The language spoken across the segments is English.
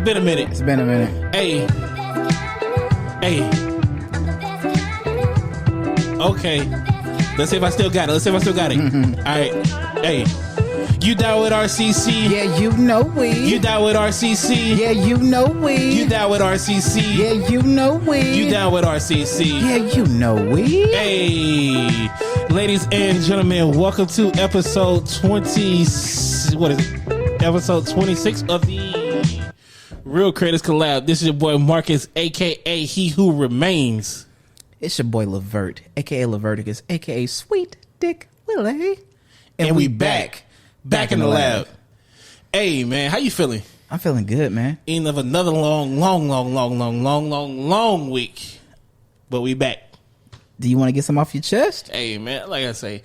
been a minute. It's been a minute. Hey. Okay. Let's see if I still got it. All right. Hey. You down with RCC? Yeah, you know we. You down with RCC? Yeah, you know we. You down with RCC? Yeah, you know we. You down with RCC? Yeah, you know we. Hey, ladies and gentlemen, welcome to episode 20. What is it? Episode 26 of the Real Creators Collab. This is your boy Marcus, aka He Who Remains. It's your boy Levert, aka Leverticus, aka Sweet Dick Willie. And we back in the lab. Hey man, how you feeling? I'm feeling good, man. End of another long week, but we back. Do you want to get some off your chest? Hey man, like I say,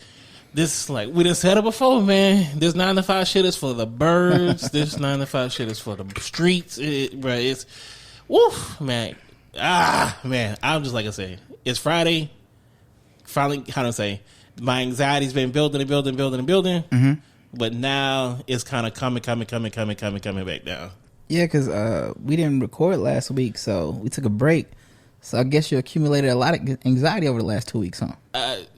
this like we done said it before, man. This 9 to 5 shit is for the birds. This 9 to 5 shit is for the streets. It's woof, man. Man, I'm just like I say, it's Friday. Finally, how to say, my anxiety's been building. Mm-hmm. But now it's kind of coming back down. Yeah, because we didn't record last week, so we took a break. So I guess you accumulated a lot of anxiety over the last 2 weeks, huh?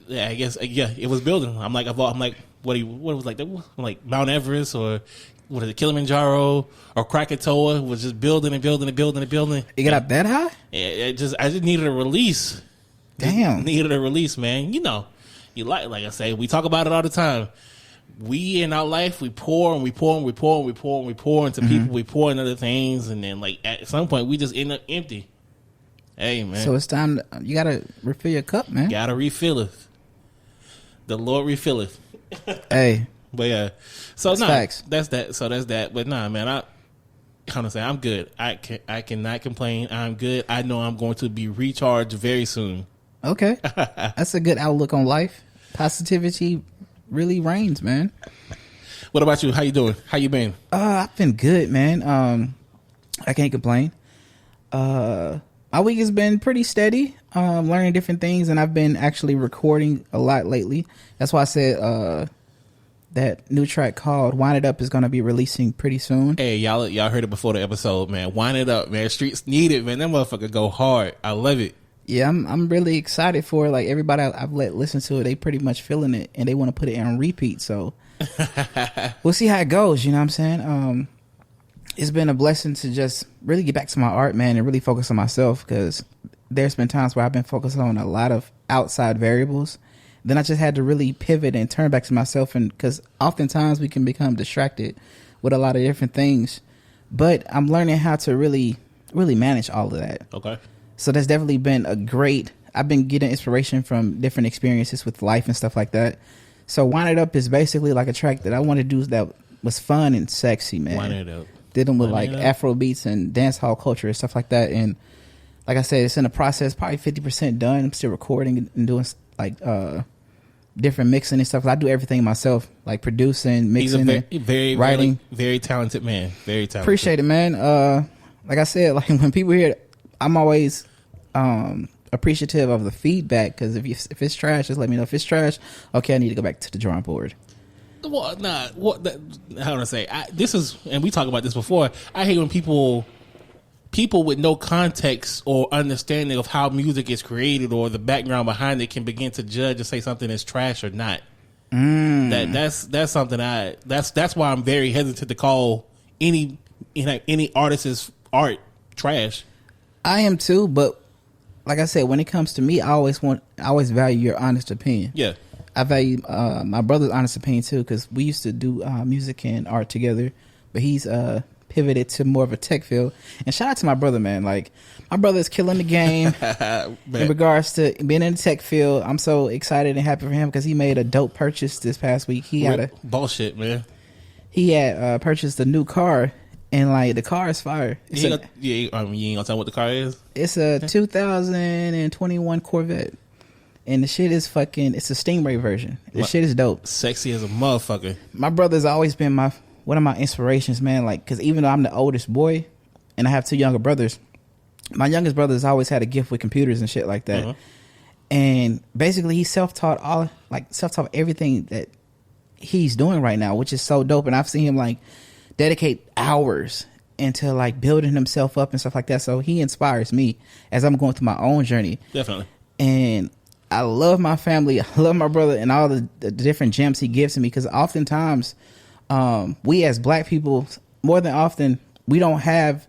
Yeah, I guess. Yeah, it was building. I'm like, what was like? I'm like Mount Everest or what is it, Kilimanjaro or Krakatoa was just building. It got up that high? Yeah, I just needed a release. Damn, needed a release, man. You know, like I say, we talk about it all the time. We in our life, we pour into people, we pour into other things, and then like at some point we just end up empty. Hey man, so it's time you gotta refill your cup, man. Gotta refill it. The Lord refilleth. Hey, but yeah, so that's facts. That's that. So that's that. But nah, man, I'm good. I cannot complain. I'm good. I know I'm going to be recharged very soon. Okay, that's a good outlook on life. Positivity really reigns, man. What about you? How you doing? How you been? I've been good, man. I can't complain. My week has been pretty steady. Learning different things, and I've been actually recording a lot lately. That's why I said that new track called "Whine It Up" is going to be releasing pretty soon. Hey, y'all heard it before the episode, man. Whine it up, man. Streets need it, man. That motherfucker go hard. I love it. Yeah, I'm really excited for it. Like everybody I've let listen to it, they pretty much feeling it, and they want to put it on repeat. So we'll see how it goes. You know what I'm saying? It's been a blessing to just really get back to my art, man, and really focus on myself, because there's been times where I've been focused on a lot of outside variables. Then I just had to really pivot and turn back to myself, and because oftentimes we can become distracted with a lot of different things. But I'm learning how to really manage all of that. Okay. So that's definitely been I've been getting inspiration from different experiences with life and stuff like that. So Whine It Up is basically like a track that I want to do that was fun and sexy, man. Whine it up. Dealing with like Afro beats and dance hall culture and stuff like that. And like I said, it's in the process, probably 50% done. I'm still recording and doing like different mixing and stuff. I do everything myself, like producing, mixing, writing. Very talented man. Very talented. Appreciate it, man. Like I said, like when people hear it, I'm always appreciative of the feedback, because if it's trash, just let me know. If it's trash, okay, I need to go back to the drawing board. Well, nah. How do I say? This is, and we talked about this before. I hate when people with no context or understanding of how music is created or the background behind it can begin to judge and say something is trash or not. That's something that's why I'm very hesitant to call any artist's art trash. I am too, but like I said, when it comes to me, I always value your honest opinion. Yeah, I value my brother's honest opinion too, because we used to do music and art together, but he's pivoted to more of a tech field. And shout out to my brother, man. Like, my brother is killing the game in regards to being in the tech field. I'm so excited and happy for him, because he made a dope purchase this past week. He had bullshit, man. He had purchased a new car. And like the car is fire. You ain't gonna tell me what the car is? It's a 2021 Corvette, and the shit is fucking. It's a Stingray version. The shit is dope. Sexy as a motherfucker. My brother's always been one of my inspirations, man. Like, because even though I'm the oldest boy, and I have two younger brothers, my youngest brother has always had a gift with computers and shit like that. Uh-huh. And basically, he's self-taught everything that he's doing right now, which is so dope. And I've seen him like dedicate hours into like building himself up and stuff like that. So he inspires me as I'm going through my own journey. Definitely. And I love my family. I love my brother and all the different gems he gives to me, because oftentimes we as black people, more than often, we don't have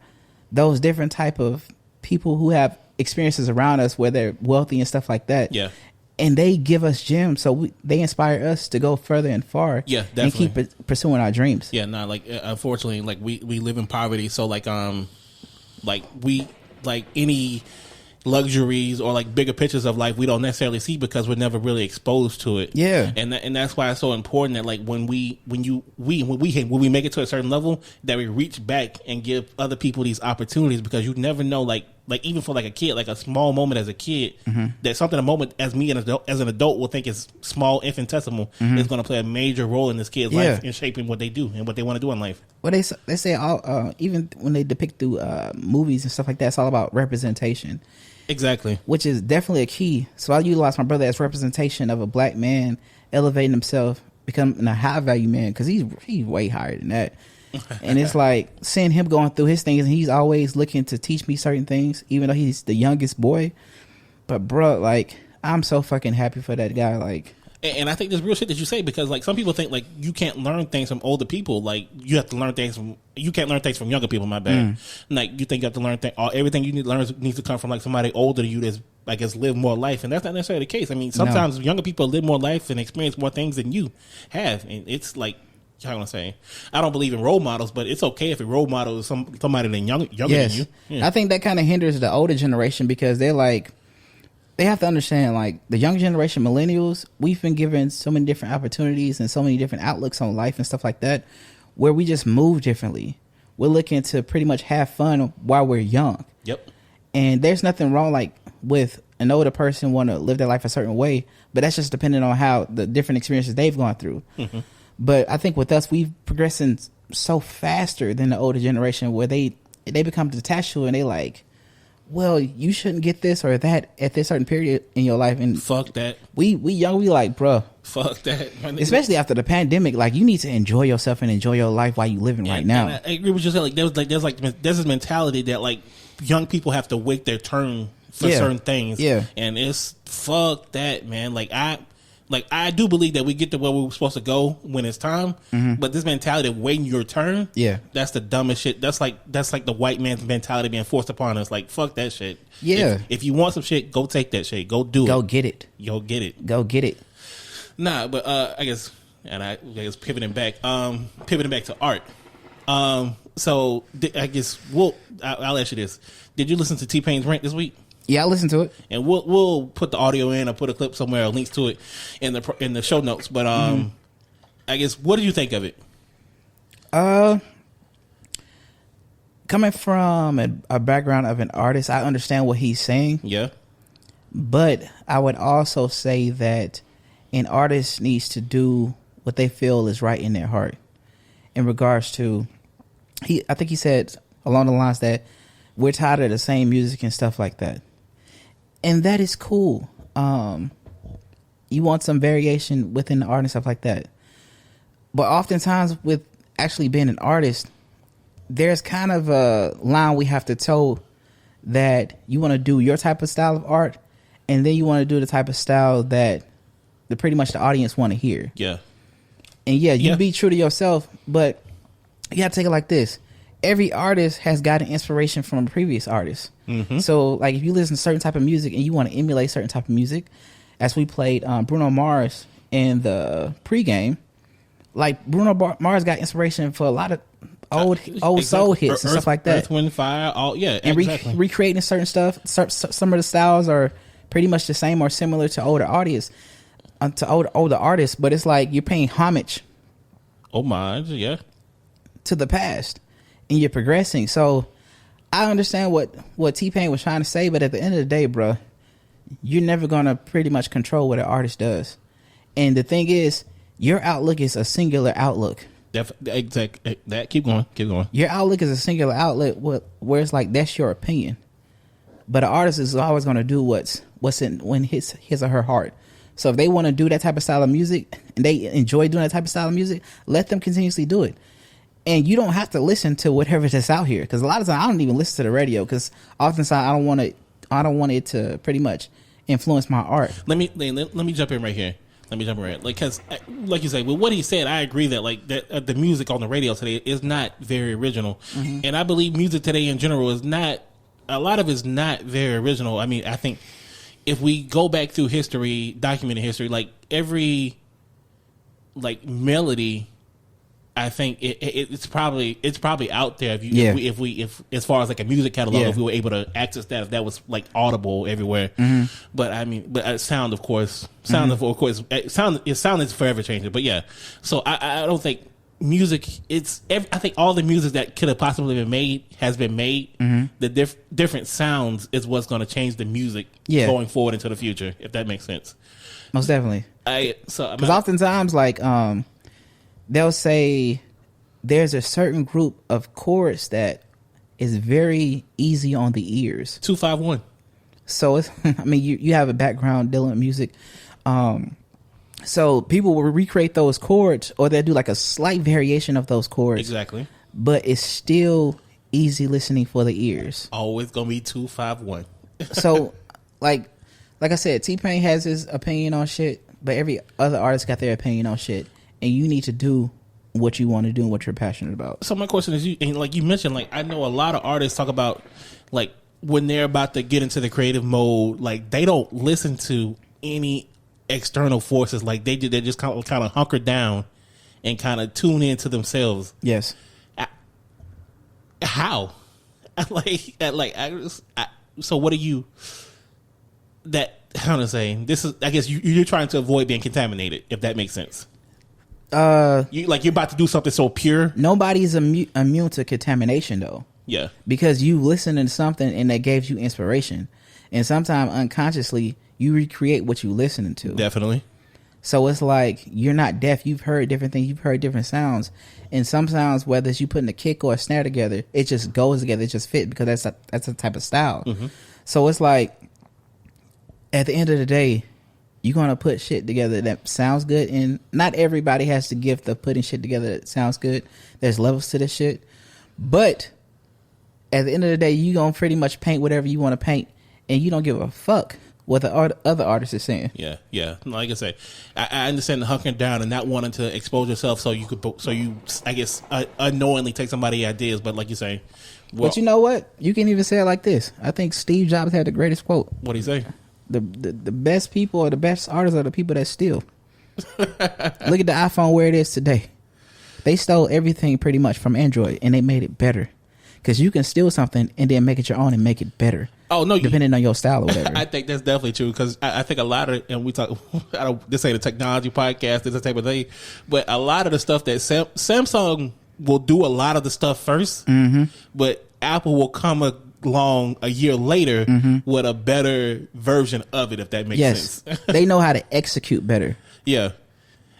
those different type of people who have experiences around us where they're wealthy and stuff like that. Yeah. And they give us gems, so they inspire us to go further and far. Yeah, definitely. And keep pursuing our dreams. Yeah, no, like unfortunately, like we live in poverty, so like we like any luxuries or like bigger pictures of life we don't necessarily see because we're never really exposed to it. Yeah. And that's why it's so important that like when we make it to a certain level, that we reach back and give other people these opportunities, because you never know, like even for like a kid, like a small moment as a kid, that something, a moment as me as an adult will think is small, infinitesimal, is going to play a major role in this kid's life in shaping what they do and what they want to do in life. Well, they say all, even when they depict through movies and stuff like that, it's all about representation. Exactly. Which is definitely a key. So I utilize my brother as representation of a black man elevating himself, becoming a high value man, because he's way higher than that. And it's like seeing him going through his things, and he's always looking to teach me certain things, even though he's the youngest boy. But bro, like, I'm so fucking happy for that guy. Like, and I think there's real shit that you say, because like some people think like you can't learn things from older people, like you have to learn things from, you can't learn things from younger people. My bad. Like you think you have to learn everything you need to learn needs to come from like somebody older than you that's I guess live more life, and that's not necessarily the case. I mean, sometimes younger people live more life and experience more things than you have, and it's like, how can I say? I don't believe in role models, but it's okay if a role model is somebody than younger than you. Yeah. I think that kind of hinders the older generation, because they're like, they have to understand, like, the young generation, millennials, we've been given so many different opportunities and so many different outlooks on life and stuff like that, where we just move differently. We're looking to pretty much have fun while we're young. Yep. And there's nothing wrong, like, with an older person want to live their life a certain way, but that's just depending on how the different experiences they've gone through. But I think with us, we've progressing so faster than the older generation, where they become detached to it, and they like, well, you shouldn't get this or that at this certain period in your life. And fuck that. We young, we like, bruh. Fuck that. Especially after the pandemic, like, you need to enjoy yourself and enjoy your life while you living right now. I agree with you saying, like there's this mentality that like young people have to wait their turn for certain things. Yeah. And it's fuck that, man. I do believe that we get to where we're supposed to go when it's time, but this mentality of waiting your turn, that's the dumbest shit. That's like the white man's mentality being forced upon us. Like, fuck that shit. Yeah. If you want some shit, go take that shit. Go do it. Go get it. Go get it. Go get it. Nah, but I guess pivoting back to art. So I guess I'll ask you this: did you listen to T-Pain's Rent this week? Yeah, I listened to it, and we'll put the audio in or put a clip somewhere or links to it in the show notes. But I guess, what do you think of it? Coming from a background of an artist, I understand what he's saying. Yeah, but I would also say that an artist needs to do what they feel is right in their heart. In regards to, I think he said along the lines that we're tired of the same music and stuff like that. And that is cool. You want some variation within the art and stuff like that. But oftentimes with actually being an artist, there's kind of a line we have to toe, that you want to do your type of style of art, and then you want to do the type of style that pretty much the audience want to hear. Yeah. And you be true to yourself, but you got to take it like this. Every artist has gotten inspiration from a previous artist. So, like, if you listen to certain type of music and you want to emulate certain type of music, as we played Bruno Mars in the pregame, like, Bruno Mars got inspiration for a lot of old soul hits and stuff like that. Earth, Wind, Fire, and recreating certain stuff. Some of the styles are pretty much the same or similar to older artists, but it's like you're paying homage. Homage, yeah, to the past. And you're progressing. So I understand what T-Pain was trying to say, but at the end of the day, bro, you're never going to pretty much control what an artist does. And the thing is, your outlook is a singular outlook. Exactly. Keep going. Your outlook is a singular outlet where it's like, that's your opinion. But an artist is always going to do what's in his or her heart. So if they want to do that type of style of music and they enjoy doing that type of style of music, let them continuously do it. And you don't have to listen to whatever that's out here, because a lot of times I don't even listen to the radio, because oftentimes I don't want it to pretty much influence my art. Let me jump in right here. Like, because like you say, with what he said, I agree that like that the music on the radio today is not very original, and I believe music today in general is not. A lot of it's not very original. I mean, I think if we go back through history, documented history, like every like melody, I think it's probably out there. If as far as like a music catalog, if we were able to access that, if that was like audible everywhere. But I mean, sound of course, sound is forever changing. But yeah, so I don't think music. I think all the music that could have possibly been made has been made. The different sounds is what's going to change the music going forward into the future. If that makes sense. Most definitely. Because oftentimes, like, they'll say there's a certain group of chords that is very easy on the ears. 251. So it's, I mean, you have a background dealing with music. So people will recreate those chords, or they'll do like a slight variation of those chords. Exactly. But it's still easy listening for the ears. Always gonna be 251. So, like I said, T-Pain has his opinion on shit, but every other artist got their opinion on shit, and you need to do what you want to do and what you're passionate about. So my question is, like you mentioned, like I know a lot of artists talk about like when they're about to get into the creative mode, like they don't listen to any external forces. Like they just kind of hunker down and kind of tune into themselves. Yes. How? So what are you? How to say this is? I guess you're trying to avoid being contaminated, if that makes sense. You're about to do something so pure. Nobody's immune to contamination, though. Yeah, because you listen to something and that gave you inspiration, and sometimes unconsciously you recreate what you listening to. Definitely. So it's like you're not deaf. You've heard different things. You've heard different sounds, and some sounds, whether it's you putting a kick or a snare together, it just goes together. It just fits because that's a type of style. So it's like at the end of the day, you're going to put shit together that sounds good, and not everybody has the gift of putting shit together that sounds good. There's levels to this shit, but at the end of the day, you going to pretty much paint whatever you want to paint, and you don't give a fuck what the other artist is saying. Yeah. Like I say, I understand the hunkering down and not wanting to expose yourself so you I guess unknowingly take somebody's ideas. But like you say, but you know what? You can even say it like this. I think Steve Jobs had the greatest quote. What'd he say? The best people or the best artists are the people that steal. Look at the iPhone where it is today. They stole everything pretty much from Android, and they made it better. Because you can steal something and then make it your own and make it better. Oh no! Depending on your style or whatever. I think that's definitely true, because I think a lot of, and we talk. This ain't a technology podcast. This type of thing, but a lot of the stuff that Samsung will do a lot of the stuff first, but Apple will come along a year later with a better version of it. If that makes sense. They know how to execute better. Yeah.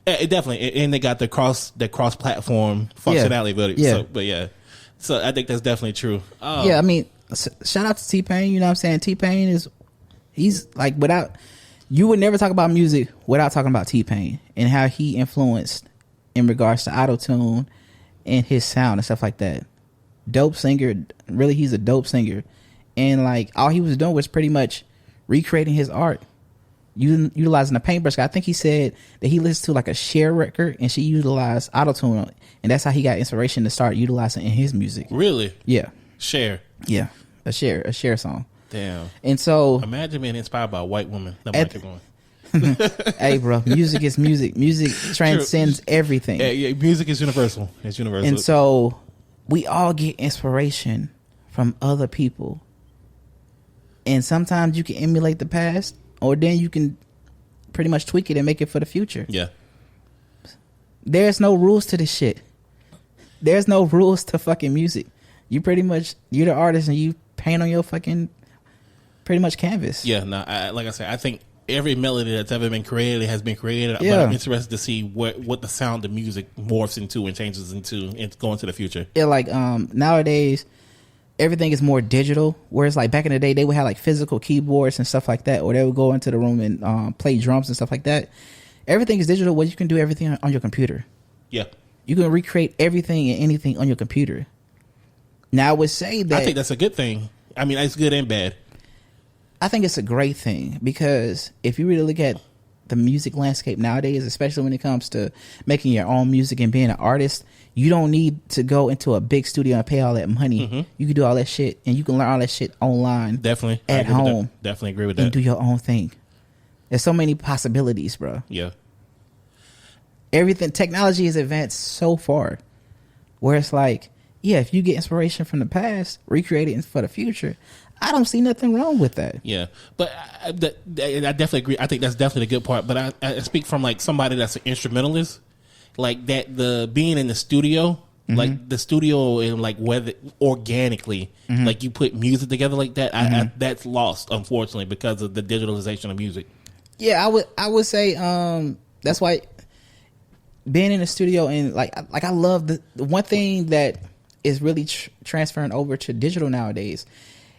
It definitely, and they got the cross platform functionality. So I think that's definitely true. I mean, shout out to T-Pain. You know what I'm saying? T-Pain he's like, you would never talk about music without talking about T-Pain and how he influenced in regards to auto-tune and his sound and stuff like that. Dope singer. Really, he's a dope singer. And like, all he was doing was pretty much recreating his art, utilizing a paintbrush. I think he said that he listened to like a Cher record and she utilized auto-tune on it. And that's how he got inspiration to start utilizing in his music. Really? Yeah. Cher. Yeah. A Cher song. Damn. And so imagine being inspired by a white woman. That might keep going. Hey, bro, music is music. Music transcends everything. Yeah, music is universal. It's universal. And so we all get inspiration from other people. And sometimes you can emulate the past, or then you can pretty much tweak it and make it for the future. Yeah. There's no rules to this shit. There's no rules to fucking music. You're the artist and you paint on your fucking pretty much canvas. Yeah, no, like I said, I think every melody that's ever been created has been created. Yeah. But I'm interested to see what the sound of music morphs into and changes into and going to the future. Yeah, like nowadays everything is more digital. Whereas like back in the day, they would have like physical keyboards and stuff like that, or they would go into the room and play drums and stuff like that. Everything is digital, where you can do everything on your computer. Yeah. You can recreate everything and anything on your computer. Now I would say that I think that's a good thing. I mean, it's good and bad. I think it's a great thing because if you really look at the music landscape nowadays, especially when it comes to making your own music and being an artist, you don't need to go into a big studio and pay all that money. Mm-hmm. You can do all that shit, and you can learn all that shit online. Definitely. At home. Definitely agree with that. And do your own thing. There's so many possibilities, bro. Yeah. Everything, technology has advanced so far where it's like, yeah, if you get inspiration from the past, recreate it for the future. I don't see nothing wrong with that. Yeah, but I definitely agree. I think that's definitely a good part. But I speak from like somebody that's an instrumentalist, like that. The being in the studio, mm-hmm. like the studio, and like whether organically, mm-hmm. like you put music together like that. Mm-hmm. That's lost, unfortunately, because of the digitalization of music. Yeah, I would say that's why being in the studio and like I love the one thing that is really transferring over to digital nowadays.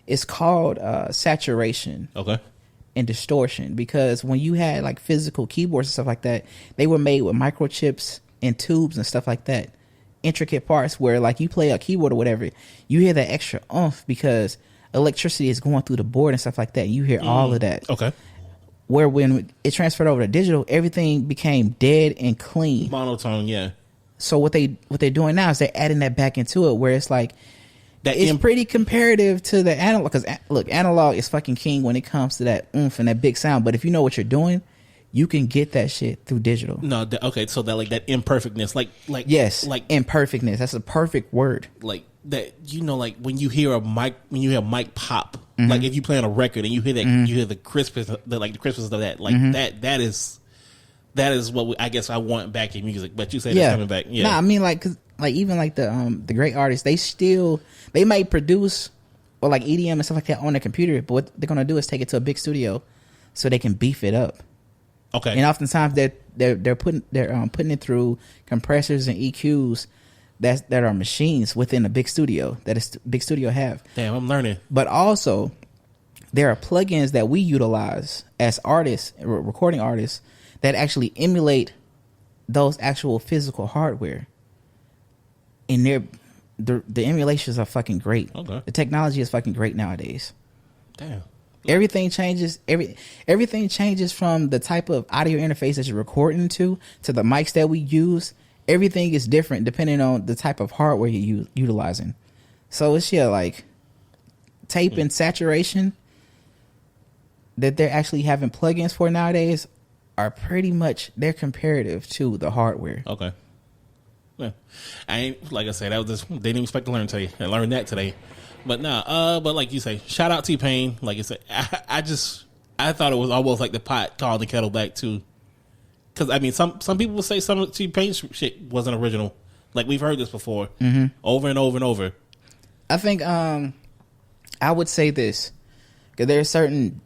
It's called saturation, and distortion. Because when you had like physical keyboards and stuff like that, they were made with microchips and tubes and stuff like that, intricate parts where like you play a keyboard or whatever, you hear that extra oomph because electricity is going through the board and stuff like that. You hear all of that. Okay. Where when it transferred over to digital, everything became dead and clean, monotone. Yeah. So what they're doing now is they're adding that back into it, where it's like. It's pretty comparative to the analog, because look, analog is fucking king when it comes to that oomph and that big sound. But if you know what you're doing, you can get that shit through digital. No, okay, so that like that imperfectness, like yes, like imperfectness. That's a perfect word. Like that, like when you hear a mic pop, mm-hmm. like if you play on a record and you hear that, mm-hmm. you hear the crispness, of that, like mm-hmm. that is what I guess I want back in music. But you say it's coming back. Yeah, nah, I mean like 'cause like even like the great artists, they might produce or like EDM and stuff like that on their computer, but what they're gonna do is take it to a big studio so they can beef it up. Okay. And oftentimes they're putting it through compressors and EQs that are machines within a big studio that a big studio have. Damn, I'm learning. But also there are plugins that we utilize as artists, recording artists, that actually emulate those actual physical hardware. And the emulations are fucking great. Okay. The technology is fucking great nowadays. Damn. Everything changes. Everything changes from the type of audio interface that you're recording to the mics that we use. Everything is different depending on the type of hardware you're utilizing. So it's like tape and saturation that they're actually having plugins for nowadays are pretty much, they're comparative to the hardware. Okay. Yeah. I ain't, like I said, that was just, they didn't expect to learn today. I learned that today. But but like you say, shout out T-Pain. Like you said, I thought it was almost like the pot called the kettle black too. Because I mean, some people will say some of T-Pain shit wasn't original. Like we've heard this before, mm-hmm. over and over and over. I think I would say this, because there are certain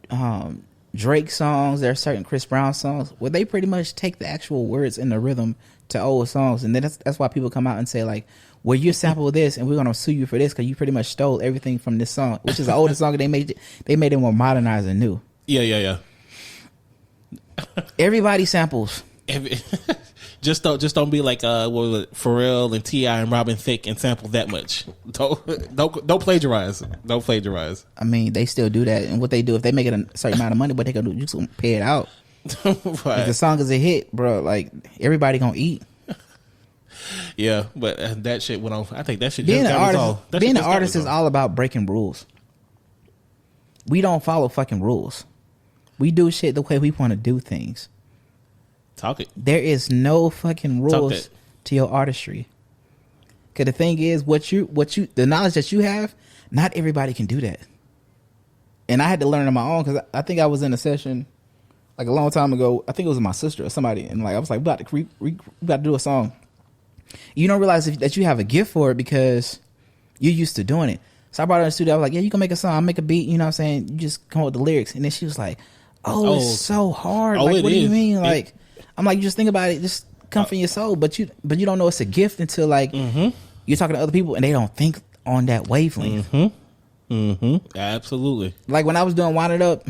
Drake songs, there are certain Chris Brown songs where they pretty much take the actual words and the rhythm to old songs, and then that's why people come out and say like, well, you sample this and we're gonna sue you for this because you pretty much stole everything from this song, which is the oldest song. They made it more modernized and new. Yeah. Everybody samples. Just don't be like what was it, Pharrell and T.I. and Robin Thicke and sample that much. Don't plagiarize. Don't plagiarize. I mean, they still do that, and what they do if they make it a certain amount of money, what they gonna do? You just gonna pay it out. Right. If the song is a hit, bro, like everybody gonna eat. Yeah, but that shit went on. I think that shit. Being an artist is all about breaking rules. We don't follow fucking rules. We do shit the way we want to do things. Talk it. There is no fucking rules to your artistry. Cause the thing is, the knowledge that you have, not everybody can do that. And I had to learn on my own, because I think I was in a session like a long time ago. I think it was my sister or somebody, and like I was like, we about to do a song. You don't realize that you have a gift for it because you're used to doing it. So I brought her in the studio. I was like, yeah, you can make a song, I'll make a beat. You know what I'm saying? You just come up with the lyrics. And then she was like, it's so hard. Like, what do you mean? Like, I'm like, you just think about it. Just come from your soul. But you don't know it's a gift until like you're talking to other people and they don't think on that wavelength. Absolutely. Like when I was doing Wind It Up,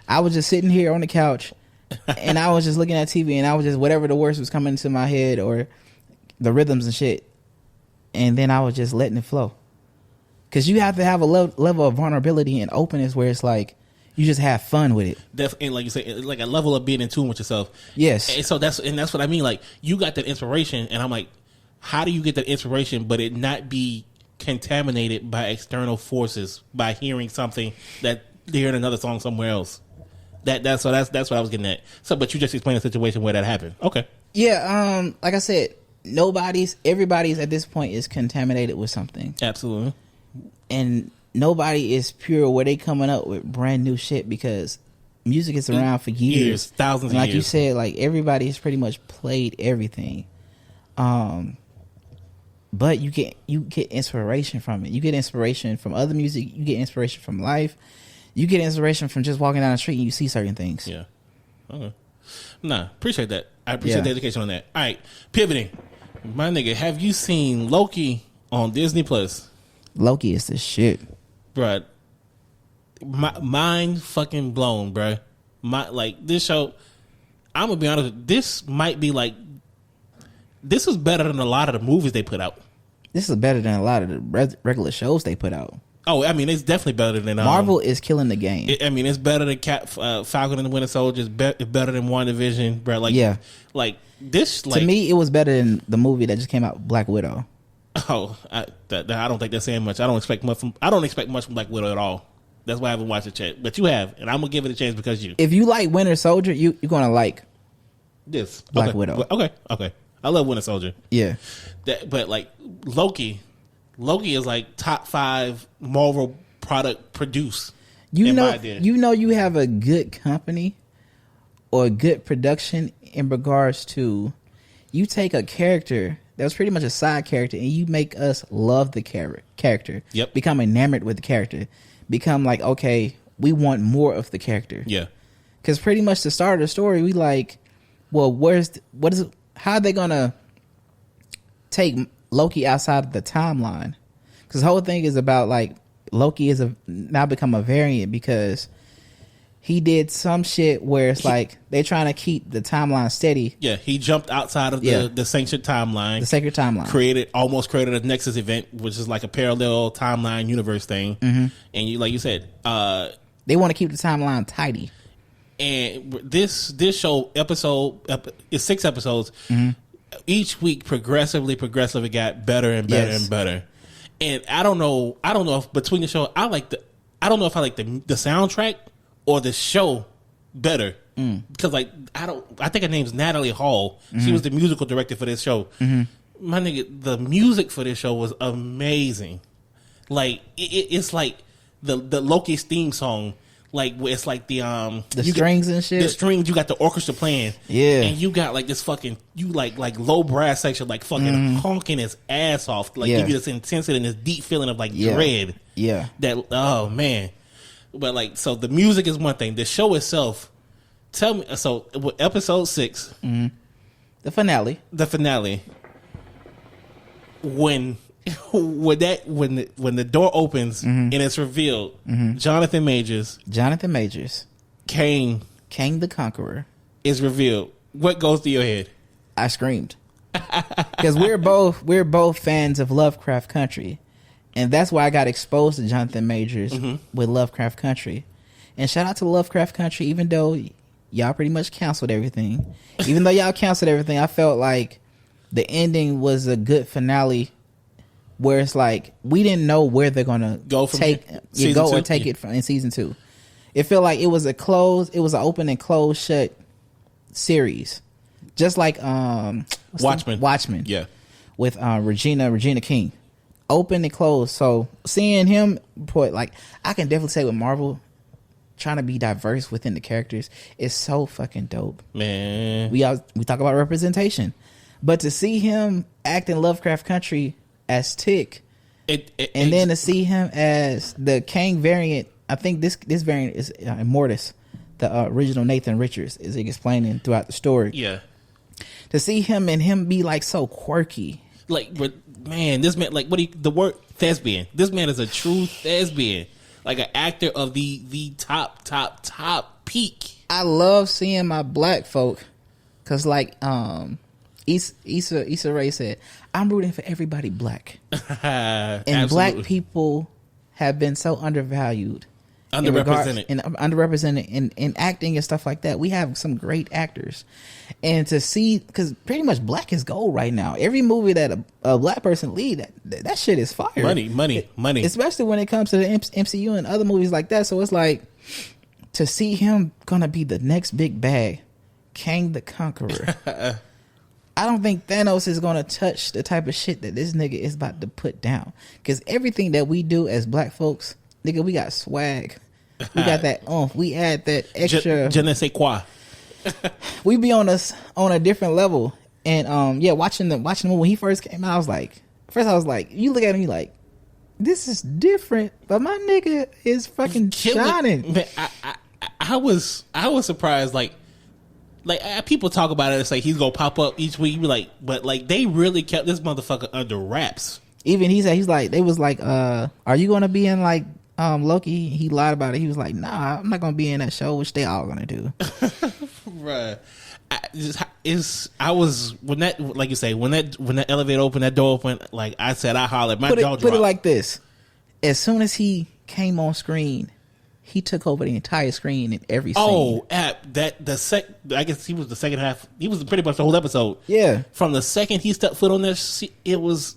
I was just sitting here on the couch and I was just looking at TV, and I was just, whatever the words was coming into my head or the rhythms and shit, and then I was just letting it flow. Because you have to have a level of vulnerability and openness where it's like you just have fun with it. Definitely, like you say, like a level of being in tune with yourself. Yes. And so that's what I mean. Like you got that inspiration, and I'm like, how do you get that inspiration, but it not be contaminated by external forces by hearing something that hearing another song somewhere else? That's what I was getting at. So, but you just explained a situation where that happened. Okay. Yeah. Like I said, everybody's at this point is contaminated with something. Absolutely. And nobody is pure where they coming up with brand new shit, because music is around for years, thousands and of like years. you said, like everybody's pretty much played everything. But you get inspiration from it. You get inspiration from other music. You get inspiration from life. You get inspiration from just walking down the street and you see certain things. Yeah. Okay. Nah, appreciate that. I appreciate the education on that. All right, pivoting. My nigga, have you seen Loki on Disney Plus? Loki is the shit. Bruh. Mind fucking blown, bruh. This show, I'm gonna be honest with you, this might be like, this is better than a lot of the movies they put out. This is better than a lot of the regular shows they put out. Oh, I mean, it's definitely better than Marvel is killing the game. It's better than Falcon and the Winter Soldier. It's better than WandaVision, bro. Like this. Like, to me, it was better than the movie that just came out, Black Widow. Oh, I don't think that's saying much. I don't expect much from Black Widow at all. That's why I haven't watched it yet. But you have, and I'm gonna give it a chance because you. If you like Winter Soldier, you're gonna like this Black Widow. Okay. I love Winter Soldier. Yeah, but like Loki is like top 5 Marvel product produced. You have a good company or a good production in regards to, you take a character that was pretty much a side character and you make us love the character. Yep. Become enamored with the character. Become like, okay, we want more of the character. Yeah. Because pretty much the start of the story, we like, well, how are they gonna take Loki outside of the timeline? Because the whole thing is about like Loki is now become a variant because he did some shit where it's like they're trying to keep the timeline steady. Yeah, he jumped outside of the sanctioned timeline. The sacred timeline. Almost created a Nexus event, which is like a parallel timeline universe thing. Mm-hmm. And you, like you said, they want to keep the timeline tidy. And this show is 6 episodes. Mm-hmm. Each week progressively got better and better and better. And I don't know if between the show I don't know if I like the soundtrack or the show better. Because like I think her name's Natalie Hall. Mm-hmm. She was the musical director for this show. Mm-hmm. My nigga, the music for this show was amazing. Like it's like the Loki's theme song. Like it's like the strings and shit. The strings, you got the orchestra playing, and you got like this fucking like low brass section like fucking honking his ass off, like give you this intensity and this deep feeling of like dread. Yeah, that man. But like, so the music is one thing. The show itself, tell me. So with episode 6, the finale, when the door opens and it's revealed, Jonathan Majors, Kang the Conqueror is revealed. What goes through your head? I screamed because we're both fans of Lovecraft Country, and that's why I got exposed to Jonathan Majors with Lovecraft Country. And shout out to Lovecraft Country, even though y'all pretty much canceled everything. I felt like the ending was a good finale. Where it's like we didn't know where they're gonna take it from in season 2. It felt like it was an open and closed shut series, just like Watchmen, yeah, with Regina King, open and closed. So seeing him put, like, I can definitely say with Marvel trying to be diverse within the characters is so fucking dope, man. We talk about representation, but to see him act in Lovecraft Country as Tick, and then to see him as the Kang variant. I think this variant is Immortus, the original Nathan Richards, is explaining throughout the story. Yeah, to see him and him be like so quirky, like, but man, this man, like, the word thespian. This man is a true thespian, like an actor of the top peak. I love seeing my black folk, cause like Issa Rae said, "I'm rooting for everybody black." And Absolutely. black people have been so undervalued, underrepresented in acting and stuff like that. We have some great actors, and to see, because pretty much black is gold right now. Every movie that a black person lead, that shit is fire. Money. Especially when it comes to the MCU and other movies like that. So it's like, to see him gonna be the next big bag, Kang the Conqueror. I don't think Thanos is going to touch the type of shit that this nigga is about to put down. Because everything that we do as black folks, nigga, we got swag. We got that we add that extra. Je ne sais quoi. We be on a different level. And watching the movie when he first came out, I was like, you look at me like, this is different, but my nigga is fucking shining. Man, I was surprised, like people talk about it. It's like he's gonna pop up each week. You be like, but like they really kept this motherfucker under wraps. Even they was like, are you gonna be in like Loki? He lied about it. He was like, nah, I'm not gonna be in that show, which they all gonna do. Bruh. I was when that, like you say, when that elevator opened, that door opened, like I said, I hollered, my jaw dropped. Put it like this: as soon as he came on screen, he took over the entire screen in every scene. I guess he was the second half. He was pretty much the whole episode. Yeah. From the second he stepped foot on this, he was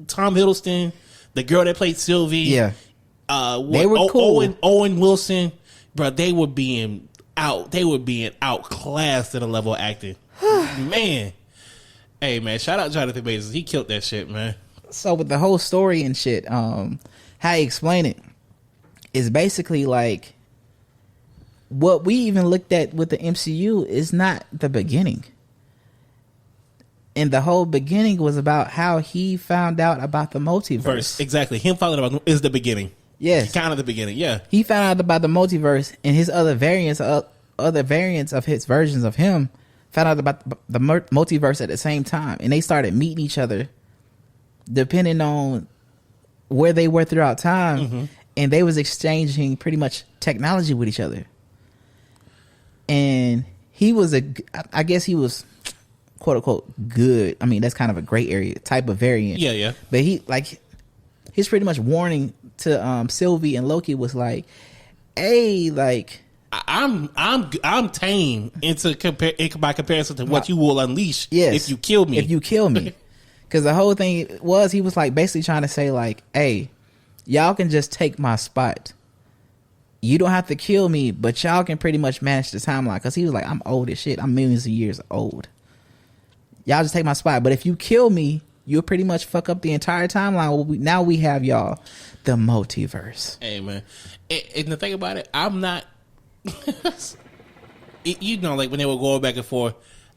Tom Hiddleston, the girl that played Sylvie. Yeah. They were cool. Owen Wilson, bro. They were being outclassed at a level of acting. Man. Hey man, shout out Jonathan Majors. He killed that shit, man. So with the whole story and shit, how you explain it is basically like what we even looked at with the MCU is not the beginning. And the whole beginning was about how he found out about the multiverse. Exactly. Him finding out is the beginning. Yes. Kind of the beginning, yeah. He found out about the multiverse, and his other variants of his versions of him found out about the multiverse at the same time. And they started meeting each other depending on where they were throughout time. Mm-hmm. And they was exchanging pretty much technology with each other. And he was I guess he was quote unquote good. I mean, that's kind of a gray area type of variant. Yeah, yeah. But he's pretty much warning to Sylvie and Loki was like, hey, like I'm tame by comparison to what you will unleash if you kill me. If you kill me. Because the whole thing was, he was like basically trying to say like, hey, y'all can just take my spot. You don't have to kill me, but y'all can pretty much manage the timeline. Because he was like, I'm old as shit. I'm millions of years old. Y'all just take my spot. But if you kill me, you'll pretty much fuck up the entire timeline. Now we have y'all the multiverse. Hey, man. And the thing about it, I'm not... you know, like when they were going back and forth,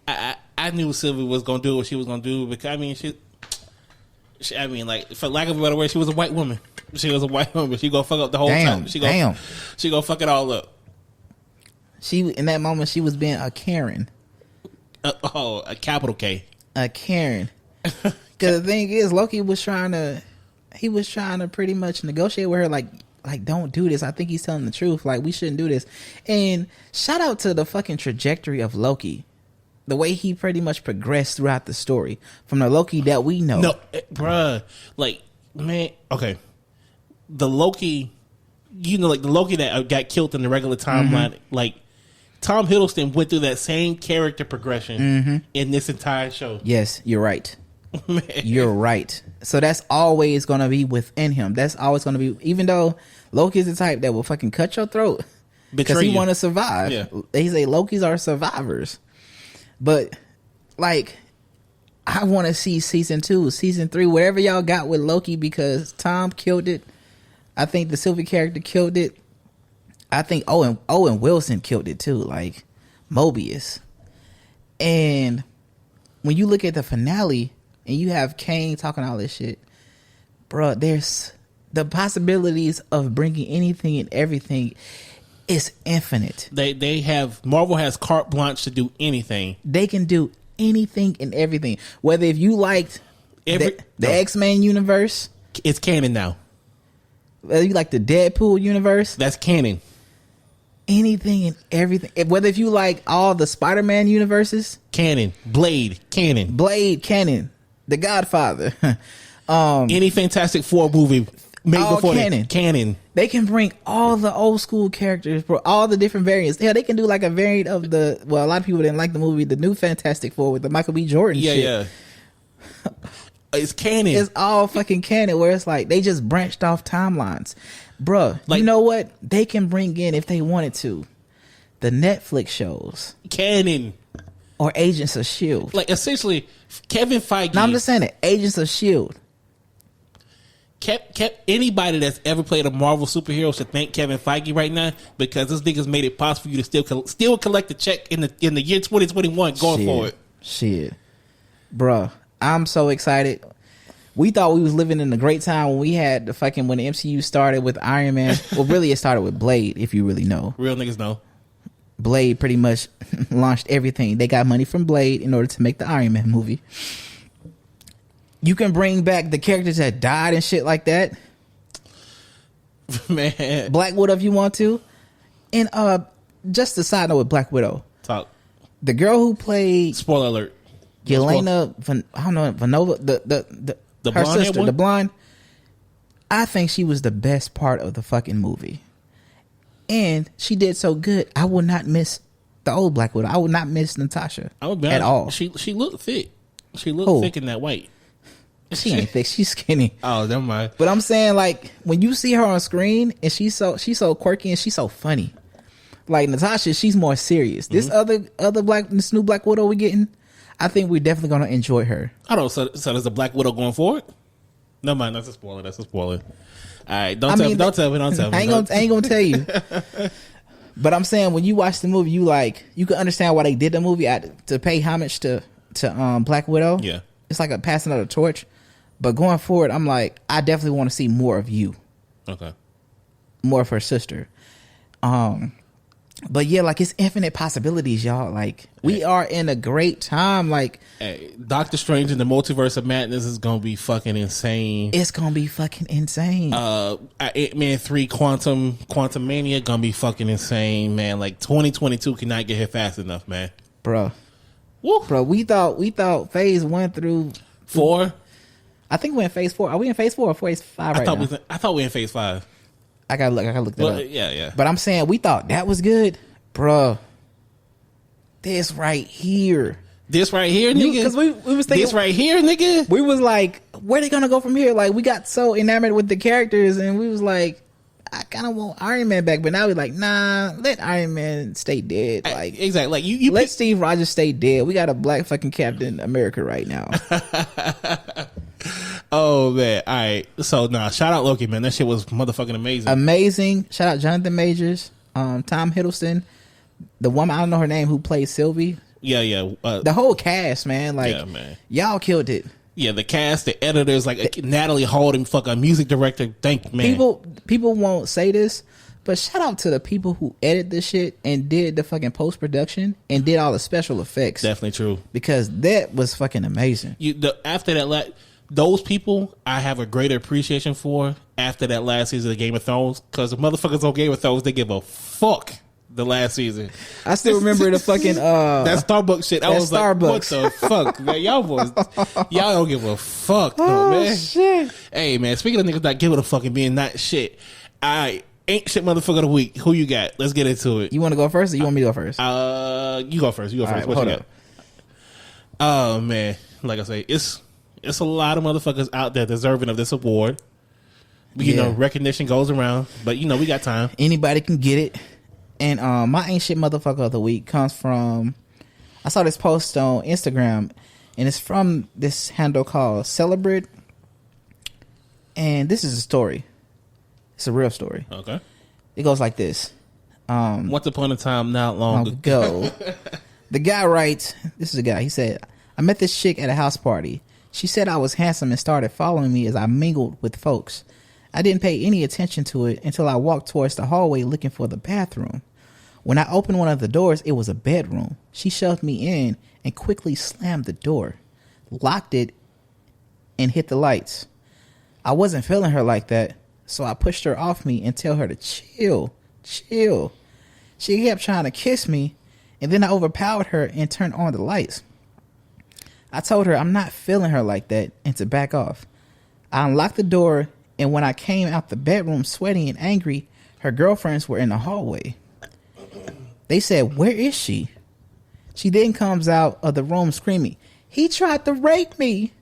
I knew Sylvie was going to do what she was going to do. Because, I mean, like, for lack of a better word, she was a white woman. She was a white woman. She gonna fuck up the whole time. She gonna fuck it all up. In that moment, she was being a Karen. A capital K. A Karen. Because the thing is, Loki was trying to pretty much negotiate with her, like don't do this. I think he's telling the truth. Like, we shouldn't do this. And shout out to the fucking trajectory of Loki. The way he pretty much progressed throughout the story from the Loki that we know. No, bruh. Like, man, okay. The Loki, like the Loki that got killed in the regular timeline, like Tom Hiddleston went through that same character progression in this entire show. Yes, you're right. You're right. So that's always going to be within him. That's always going to be, even though Loki's the type that will fucking cut your throat because he want to survive. Yeah. They say Lokis are survivors. But, like, I want to see season 2, season 3, whatever y'all got with Loki, because Tom killed it. I think the Sylvie character killed it. I think Owen Wilson killed it too, like Mobius. And when you look at the finale and you have Kane talking all this shit, bro, there's the possibilities of bringing anything and everything is infinite. Marvel has carte blanche to do anything. They can do anything and everything. Whether if you liked the X-Men universe, it's canon now. Whether you like the Deadpool universe, that's canon. anything and everything. Whether if you like all the Spider-Man universes, canon, Blade, canon, The Godfather, any Fantastic Four movie made all before canon. Canon. They can bring all the old school characters, bro, all the different variants. Hell, they can do like a variant of a lot of people didn't like the movie, the new Fantastic Four with the Michael B. Jordan shit. Yeah. It's canon. It's all fucking canon, where it's like they just branched off timelines. Bruh, Like, you know what? They can bring in, if they wanted to, the Netflix shows. Canon. Or Agents of S.H.I.E.L.D. Like, essentially, Kevin Feige. No, I'm just saying it. Agents of S.H.I.E.L.D. Kept anybody that's ever played a Marvel superhero should thank Kevin Feige right now, because this nigga's made it possible for you to still collect the check in the year 2021 going forward. Shit. Bruh, I'm so excited. We thought we was living in a great time when we had the when the MCU started with Iron Man. Well, really, it started with Blade, if you really know. Real niggas know. Blade pretty much launched everything. They got money from Blade in order to make the Iron Man movie. You can bring back the characters that died and shit like that. Man. Black Widow if you want to. And just a side note with Black Widow. Talk. The girl who played Spoiler alert. Yelena Vanova, the her blonde sister, the blonde. I think she was the best part of the fucking movie. And she did so good. I will not miss the old Black Widow. I would not miss Natasha at all. She looked thick. She looked thick in that white. She ain't thick. She's skinny. Oh, never mind. But I'm saying, like, when you see her on screen and she's so quirky and she's so funny. Like Natasha, she's more serious. Mm-hmm. This new Black Widow we're getting, I think we're definitely gonna enjoy her. I don't. So there's a Black Widow going forward. Never mind. That's a spoiler. All right. Don't tell me. I ain't gonna tell you. But I'm saying, when you watch the movie, you can understand why they did the movie to pay homage to Black Widow. Yeah. It's like a passing of the torch. But going forward, I'm like, I definitely want to see more of you. Okay. More of her sister. But yeah, like, it's infinite possibilities, y'all. Like, we are in a great time. Like, Doctor Strange in the Multiverse of Madness is gonna be fucking insane. It's gonna be fucking insane. Ant-Man 3 Quantum Mania gonna be fucking insane, man. Like, 2022 cannot get here fast enough, man. Bro, we thought phase 1 through 4. I think we're in phase 4. Are we in phase 4 or phase 5 right now? I thought we were in phase 5. I gotta look that up. Yeah. But I'm saying, we thought that was good, bro. This right here, nigga. Because we was thinking, this right here, nigga. We was like, where they gonna go from here? Like, we got so enamored with the characters, and we was like, I kind of want Iron Man back. But now we're like, nah, let Iron Man stay dead. Like, exactly. Like, you let Steve Rogers stay dead. We got a black fucking Captain America right now. Oh man! All right, so shout out Loki, man. That shit was motherfucking amazing. Shout out Jonathan Majors, Tom Hiddleston, the woman, I don't know her name, who plays Sylvie. Yeah. The whole cast, man. Like, yeah, man. Y'all killed it. Yeah, the cast, the editors, like Natalie Holden, fucking music director. Thank man. People won't say this, but shout out to the people who edit this shit and did the fucking post production and did all the special effects. Definitely true, because that was fucking amazing. After that, those people I have a greater appreciation for after that last season of Game of Thrones, because the motherfuckers on Game of Thrones, they give a fuck. The last season, I still remember the fucking that Starbucks shit. I was Starbucks. Like, what the fuck, man? Y'all don't give a fuck, though, man. Shit. Hey, man. Speaking of niggas not giving a fuck and being not shit, I ain't shit motherfucker of the week. Who you got? Let's get into it. You want to go first, or you want me to go first? You go first. Right, what you got? Oh man, like I say, it's a lot of motherfuckers out there deserving of this award. You know, recognition goes around, but we got time. Anybody can get it. And my ain't shit motherfucker of the week comes from, I saw this post on Instagram, and it's from this handle called Celebrate. And this is a story. It's a real story. Okay. It goes like this. Once upon a time, not long ago. The guy writes, this is a guy, he said, I met this chick at a house party. She said I was handsome and started following me as I mingled with folks. I didn't pay any attention to it until I walked towards the hallway looking for the bathroom. When I opened one of the doors, it was a bedroom. She shoved me in and quickly slammed the door, locked it, and hit the lights. I wasn't feeling her like that, so I pushed her off me and tell her to chill. She kept trying to kiss me, and then I overpowered her and turned on the lights. I told her I'm not feeling her like that and to back off. I unlocked the door, and when I came out the bedroom sweaty and angry, her girlfriends were in the hallway. They said, "Where is she?" She then comes out of the room screaming, "He tried to rape me."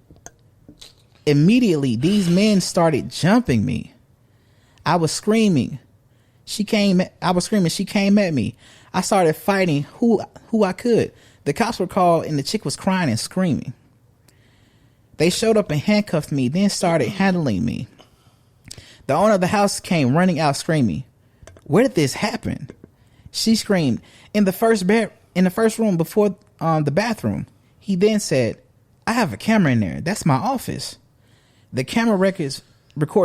Immediately, these men started jumping me. I was screaming. She came at me. I started fighting who I could. The cops were called and the chick was crying and screaming. They showed up and handcuffed me, then started handling me. The owner of the house came running out screaming, "Where did this happen?" She screamed, in the first room before the bathroom. He then said, "I have a camera in there. That's my office." The camera records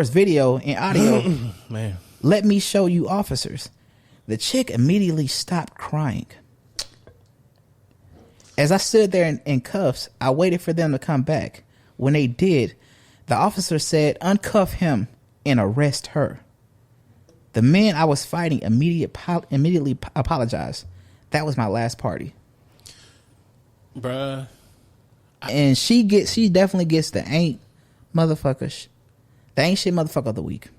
video and audio. Man. "Let me show you, officers." The chick immediately stopped crying. As I stood there in cuffs, I waited for them to come back. When they did, the officer said, "Uncuff him and arrest her." The men I was fighting immediately apologized. That was my last party. Bruh. And she definitely gets the ain't motherfucker. The ain't shit motherfucker of the week.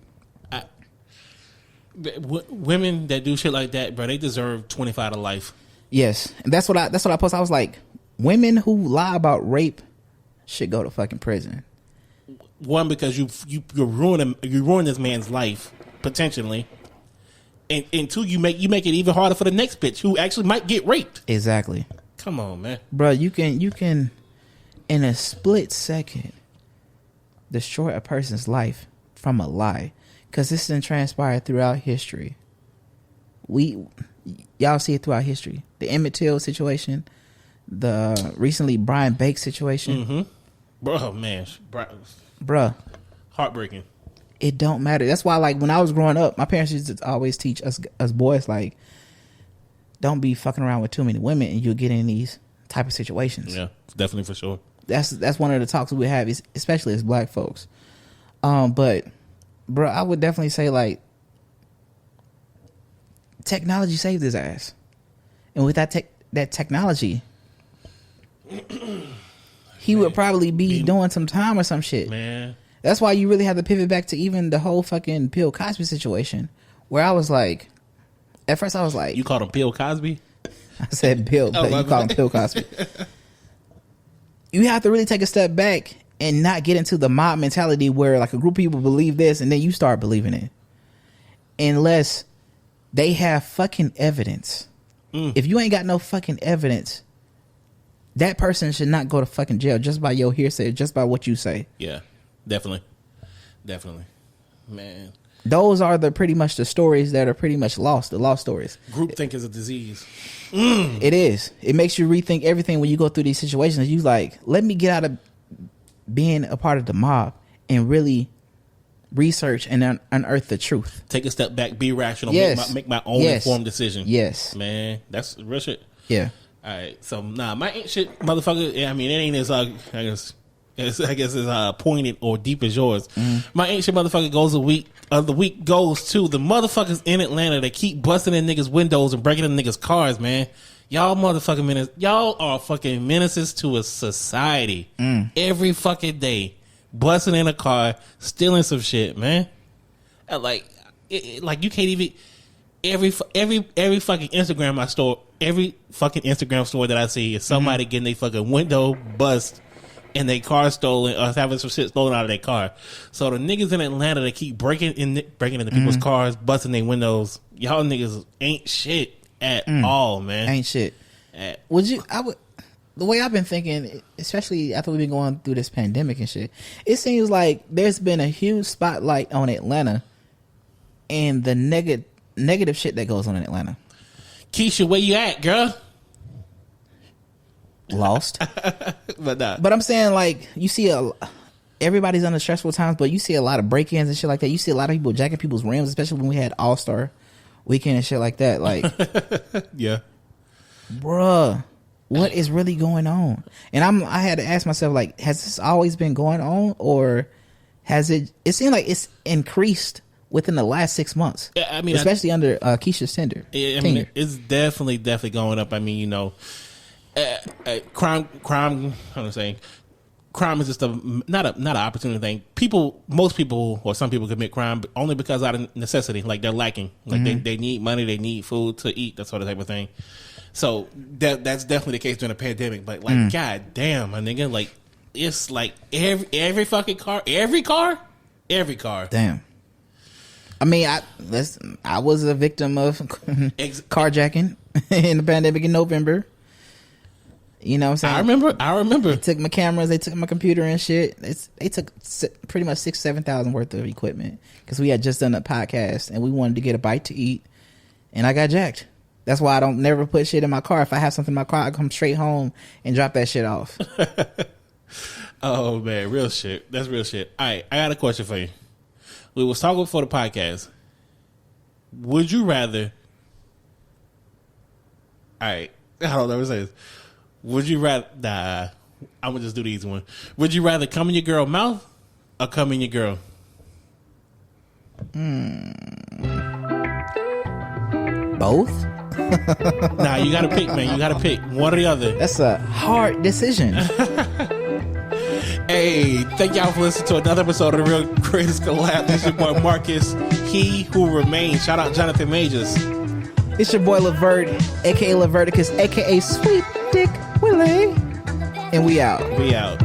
Women that do shit like that, bro, they deserve 25 to life. Yes, and that's what I posted. I was like, women who lie about rape should go to fucking prison. One, because you ruin this man's life potentially, and two, you make it even harder for the next bitch who actually might get raped. Exactly. Come on, man, bro. You can in a split second destroy a person's life from a lie, because this has transpired throughout history. Y'all see it throughout history. The Emmett Till situation, the recently Brian Bake situation. Mm-hmm. Bro, man, bruh, heartbreaking. It don't matter. That's why, like, when I was growing up, my parents used to always teach us boys, like, don't be fucking around with too many women and you'll get in these type of situations. Yeah, definitely, for sure. That's one of the talks we have, especially as black folks. But, bro, I would definitely say, like, technology saved his ass. And with that technology, he would probably be doing some time or some shit. Man. That's why you really have to pivot back to even the whole fucking Bill Cosby situation, where I was like, at first I was like, you called him Bill Cosby? I said Bill, but you called him Bill Cosby. You have to really take a step back and not get into the mob mentality where, like, a group of people believe this and then you start believing it, unless they have fucking evidence. If you ain't got no fucking evidence, that person should not go to fucking jail just by your hearsay, just by what you say. Yeah, definitely, man. Those are pretty much the stories that are pretty much lost. The lost stories. Groupthink is a disease. It is. It makes you rethink everything when you go through these situations. You like, let me get out of being a part of the mob and really research and unearth the truth. Take a step back, be rational, yes. make my own informed decision. Yes. Man, that's real shit. Yeah. All right. So, my ain't shit, motherfucker. Yeah, I mean, it ain't as, I guess as pointed or deep as yours. My ain't shit, motherfucker, the week goes to the motherfuckers in Atlanta that keep busting in niggas' windows and breaking in niggas' cars, man. Y'all motherfucking menaces. Y'all are fucking menaces to a society every fucking day. Busting in a car, stealing some shit, man. Like you can't even. Every fucking Instagram store that I see is somebody getting their fucking window bust and their car stolen or having some shit stolen out of their car. So the niggas in Atlanta that keep breaking into people's cars, busting their windows, y'all niggas ain't shit at all, man. Ain't shit. The way I've been thinking, especially after we've been going through this pandemic and shit, it seems like there's been a huge spotlight on Atlanta and the negative shit that goes on in Atlanta. Keisha, where you at, girl? Lost. But I'm saying, like, you see everybody's under stressful times, but you see a lot of break-ins and shit like that. You see a lot of people jacking people's rims, especially when we had All-Star Weekend and shit like that. Like, yeah, bruh, what is really going on? And I had to ask myself, like, has this always been going on, or has it seemed like it's increased within the last 6 months. Yeah, I mean, especially under Keisha's tenure. I mean, it's definitely going up. I mean, you know, crime. How do I say? Crime is just not an opportunity thing. Most people, or some people commit crime only because out of necessity. Like they're lacking. Like they need money, they need food to eat, that sort of type of thing. So that's definitely the case during the pandemic. But like, god damn, my nigga, like it's like every fucking car, every car. Damn. I mean, I was a victim of carjacking in the pandemic in November. You know what I'm saying? I remember. They took my cameras, they took my computer and shit. They took pretty much 6,000-7,000 worth of equipment because we had just done a podcast and we wanted to get a bite to eat, and I got jacked. That's why I don't never put shit in my car. If I have something in my car, I come straight home and drop that shit off. Oh man, real shit. That's real shit. All right, I got a question for you. We was talking before the podcast. Would you rather? All right, I don't know what to say. Would you rather? Nah, I'm gonna just do the easy one. Would you rather come in your girl mouth or come in your girl? Both? Nah, you gotta pick, man. You gotta pick one or the other. That's a hard decision. Hey, thank y'all for listening to another episode of the Real Greatest Collab. This is your boy Marcus, he who remains. Shout out Jonathan Majors. It's your boy Levert, aka Leverticus, aka Sweet Dick Willie, and we out. We out.